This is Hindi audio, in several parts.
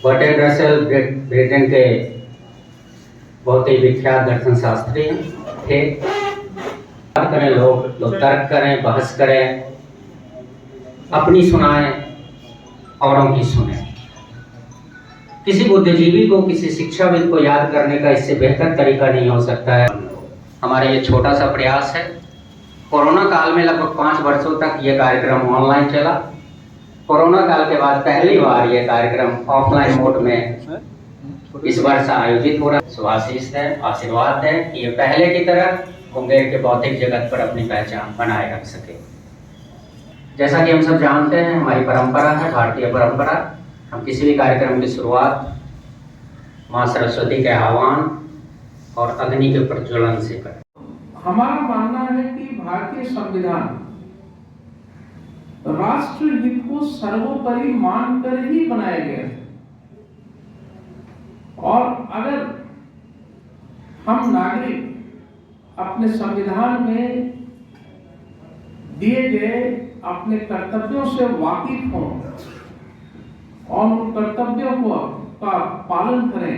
बर्ट्रैंड रसेल ब्रिटेन के बहुत ही विख्यात दर्शन शास्त्री थे। बात करें, लोग तर्क करें, बहस करें, अपनी सुनाएं, औरों की सुने। किसी बुद्धिजीवी को, किसी शिक्षाविद को याद करने का इससे बेहतर तरीका नहीं हो सकता है। हमारा ये छोटा सा प्रयास है। कोरोना काल में लगभग 5 वर्षों तक ये कार्यक्रम ऑनलाइन चला। कोरोना काल के बाद पहली बार ये कार्यक्रम ऑफलाइन मोड में इस वर्ष आयोजित हो रहा है। सुआशीष है, आशीर्वाद है कि ये पहले की तरह मुंगेर के बौद्धिक जगत पर अपनी पहचान बनाए रख सके। जैसा कि हम सब जानते हैं, हमारी परंपरा है, भारतीय परंपरा। हम किसी भी कार्यक्रम की शुरुआत माँ सरस्वती के आह्वान और अग्नि के प्रज्वलन से करें। हमारा मानना है कि भारतीय संविधान राष्ट्र हित को सर्वोपरि मानकर ही बनाया गया है, और अगर हम नागरिक अपने संविधान में दिए गए अपने कर्तव्यों से वाकिफ हों और उन कर्तव्यों का पालन करें,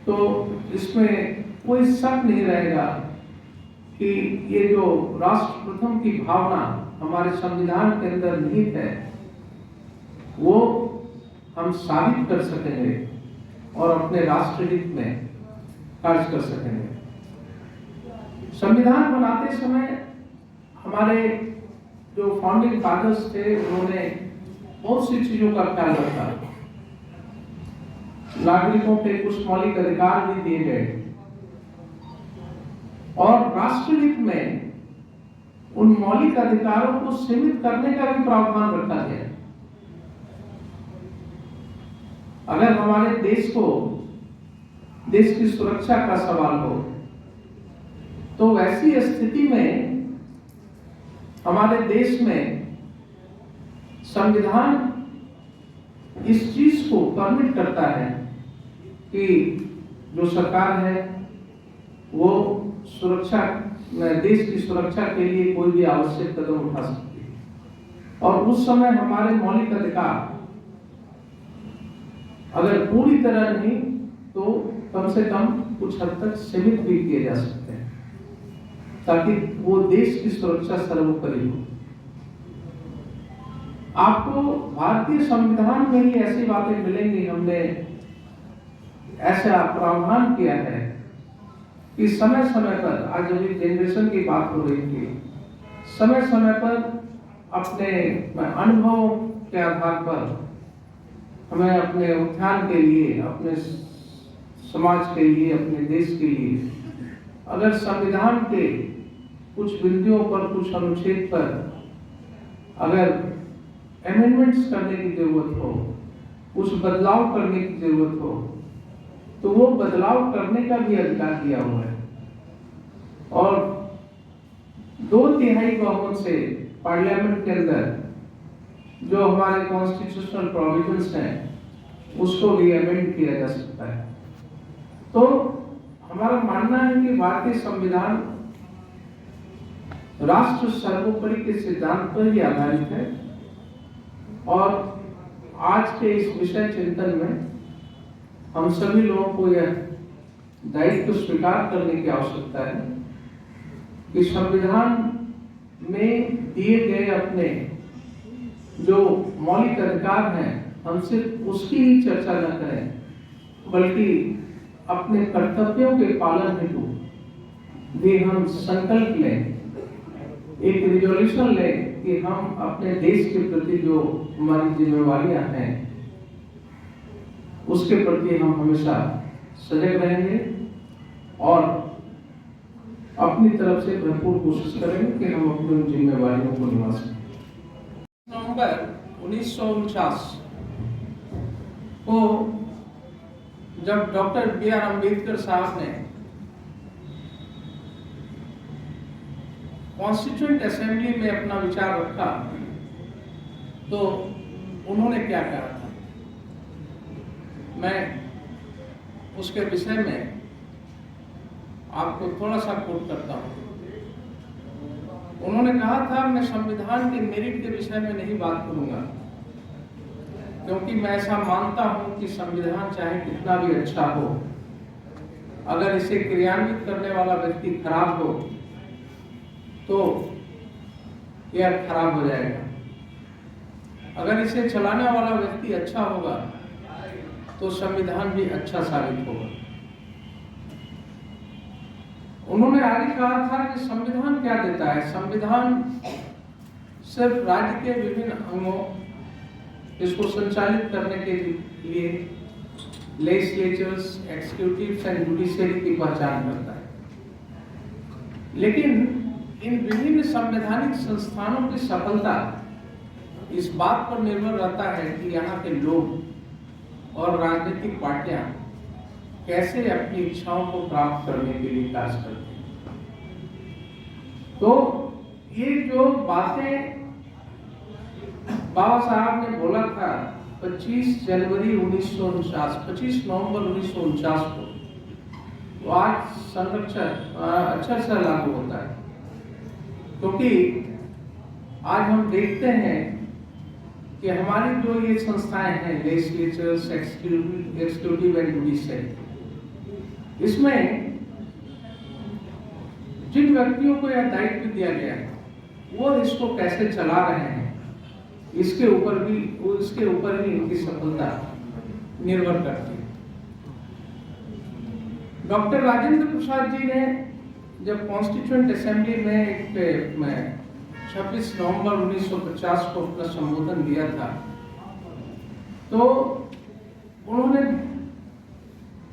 तो इसमें कोई शक नहीं रहेगा कि ये जो राष्ट्र प्रथम की भावना हमारे संविधान के अंदर निहित है, वो हम साबित कर सकेंगे और अपने राष्ट्र हित में कार्य कर सकेंगे। संविधान बनाते समय हमारे जो फाउंडिंग फादर्स थे, उन्होंने बहुत सी चीजों का ख्याल रखा। नागरिकों के कुछ मौलिक अधिकार भी दिए गए और राष्ट्र हित में उन मौलिक अधिकारों को सीमित करने का भी प्रावधान रखा गया। अगर हमारे देश की सुरक्षा का सवाल हो, तो वैसी स्थिति में हमारे देश में संविधान इस चीज को परमिट करता है कि जो सरकार है वो देश की सुरक्षा के लिए कोई भी आवश्यक कदम उठा सकती है। और उस समय हमारे मौलिक अधिकार अगर पूरी तरह नहीं तो कम से कम कुछ हद तक सीमित भी किए जा सकते हैं, ताकि वो देश की सुरक्षा सर्वोपरि हो। आपको भारतीय संविधान में ही ऐसी बातें मिलेंगी। हमने ऐसा प्रावधान किया है कि समय समय पर, आज अभी जनरेशन की बात हो रही थी, समय समय पर अपने अनुभव के आधार पर हमें अपने उत्थान के लिए, अपने समाज के लिए, अपने देश के लिए अगर संविधान के कुछ बिंदुओं पर, कुछ अनुच्छेद पर अगर अमेंडमेंट्स करने की जरूरत हो, कुछ बदलाव करने की जरूरत हो, तो वो बदलाव करने का भी अधिकार दिया हुआ है। और 2/3 बहुमत से पार्लियामेंट के अंदर जो हमारे कॉन्स्टिट्यूशनल प्रोविजंस हैं, उसको भी अमेंड किया जा सकता है। तो हमारा मानना है कि भारतीय संविधान राष्ट्र सर्वोपरि के सिद्धांत पर ही आधारित है। और आज के इस विषय चिंतन में हम सभी लोगों को यह दायित्व स्वीकार करने की आवश्यकता है कि संविधान में दिए गए अपने जो मौलिक अधिकार हैं, हम सिर्फ उसकी ही चर्चा न करें, बल्कि अपने कर्तव्यों के पालन हेतु भी हम संकल्प लें, एक रिजोल्यूशन लें कि हम अपने देश के प्रति जो हमारी जिम्मेवारियां हैं, उसके प्रति हम हमेशा सजग रहेंगे और अपनी तरफ से भरपूर कोशिश करेंगे कि हम अपनी जिम्मेवारियों को निभा सकें। नवंबर 1949 को जब डॉक्टर B.R. अम्बेडकर साहब ने कॉन्स्टिट्यूएंट असेंबली में अपना विचार रखा, तो उन्होंने क्या कहा था, मैं उसके विषय में आपको थोड़ा सा कोट करता हूं। उन्होंने कहा था, मैं संविधान के मेरिट के विषय में नहीं बात करूंगा, क्योंकि मैं ऐसा मानता हूं कि संविधान चाहे कितना भी अच्छा हो, अगर इसे क्रियान्वित करने वाला व्यक्ति खराब हो तो यह खराब हो जाएगा। अगर इसे चलाने वाला व्यक्ति अच्छा होगा तो संविधान भी अच्छा साबित होगा। उन्होंने आगे कहा था कि संविधान क्या देता है। संविधान सिर्फ राज्य के विभिन्न अंगों इसको संचालित करने के लिए लेजिस्लेचर्स, एक्सिक्यूटिव्स एंड जुडिशरी की पहचान करता है, लेकिन इन विभिन्न संवैधानिक संस्थानों की सफलता इस बात पर निर्भर रहता है कि यहाँ के लोग और राजनीतिक पार्टियां कैसे अपनी इच्छाओं को प्राप्त करने के लिए कार्य करते हैं। तो ये जो बातें बाबा साहब ने बोला था 25 जनवरी 1949, 25 नवंबर 1949 को, वो आज संरक्षण अक्षर से लागू होता है, क्योंकि आज हम देखते हैं कि हमारी जो ये संस्थाएं हैं, लेजिस्लेचर्स, एक्सिक्यूटिव एंड जुडिशरी, इसमें जिन व्यक्तियों को यह दायित्व दिया गया है वो इसको कैसे चला रहे हैं, इसके ऊपर ही इनकी सफलता निर्भर करती है। डॉक्टर राजेंद्र प्रसाद जी ने जब कॉन्स्टिट्यूएंट असेंबली में 26 नवंबर 1950 को अपना संबोधन दिया था, तो उन्होंने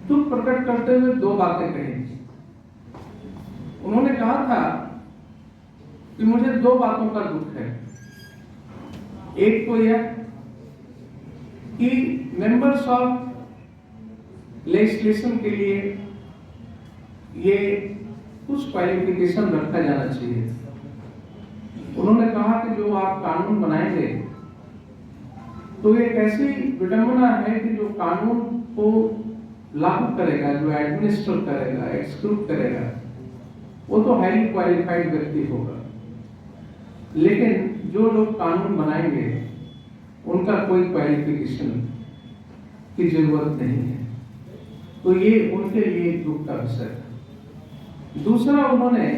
दुख प्रकट करते हुए दो बातें कही थी। उन्होंने कहा था कि मुझे दो बातों का दुख है। एक तो यह कि मेंबर्स ऑफ लेजिस्लेशन के लिए ये कुछ क्वालिफिकेशन रखा जाना चाहिए। उन्होंने कहा कि जो आप कानून बनाएंगे तो एक ऐसी विडंबना है कि जो कानून को लागू करेगा, जो एडमिनिस्टर करेगा, एक्सिक्यूट करेगा, वो तो हाईली क्वालिफाइड व्यक्ति होगा, लेकिन जो लोग कानून बनाएंगे उनका कोई क्वालिफिकेशन की जरूरत नहीं है। तो ये उनके लिए दुख का विषय था। दूसरा, उन्होंने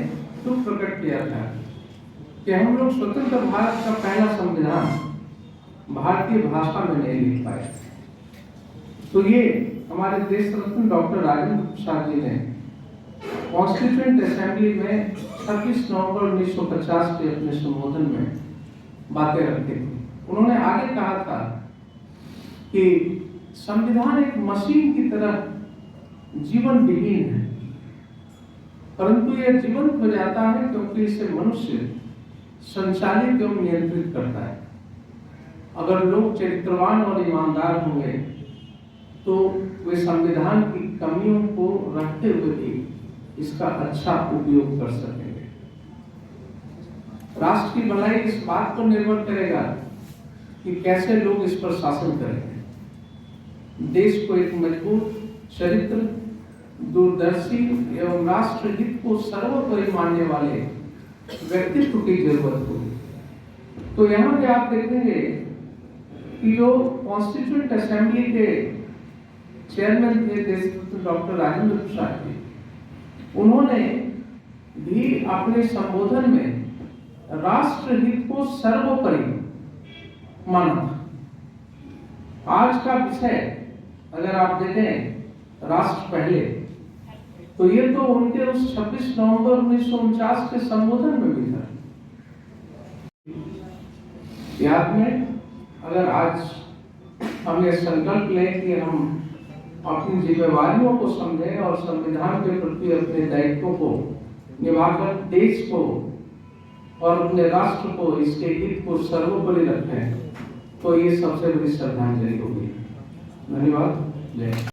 दुख प्रकट किया था कि हम लोग स्वतंत्र भारत का पहला संविधान भारतीय भाषा में नहीं लिख पाए। तो ये हमारे देश रत्न डॉक्टर राजेंद्र प्रसाद जी ने कॉन्स्टिट्यूएंट असेंबली में 26 नवंबर 1950 के अपने संबोधन में बातें रखी थी। उन्होंने आगे कहा था कि संविधान एक मशीन की तरह जीवन विहीन है, परंतु यह जीवंत हो जाता है क्योंकि इसे मनुष्य संचालित एवं नियंत्रित करता है। अगर लोग चरित्रवान और ईमानदार होंगे तो वे संविधान की कमियों को रखते हुए भी इसका अच्छा उपयोग कर सकेंगे। राष्ट्र की भलाई इस बात पर निर्भर करेगा कि कैसे लोग इस पर शासन करेंगे। देश को एक मजबूत चरित्र, दूरदर्शी एवं राष्ट्र हित को सर्वोपरि मानने वाले व्यक्तित्व की जरूरत होगी। तो यहाँ पे आप देखेंगे कि जो कॉन्स्टिट्यूएंट असेंबली के चेयरमैन थे देशरत्न डॉक्टर राजेंद्र प्रसाद जी, उन्होंने भी अपने संबोधन में राष्ट्र हित को सर्वोपरि माना था। आज का विषय अगर आप देखें राष्ट्र पहले, तो ये तो उनके उस 26 नवंबर 1949 के संबोधन में भी था। याद में अगर आज हम ये संकल्प लें कि हम अपनी जिम्मेवारियों को समझें और संविधान के प्रति अपने दायित्वों को निभाकर देश को और अपने राष्ट्र को, इसके हित को सर्वोपरि रखें, तो ये सबसे बड़ी श्रद्धांजलि होगी। धन्यवाद। जय।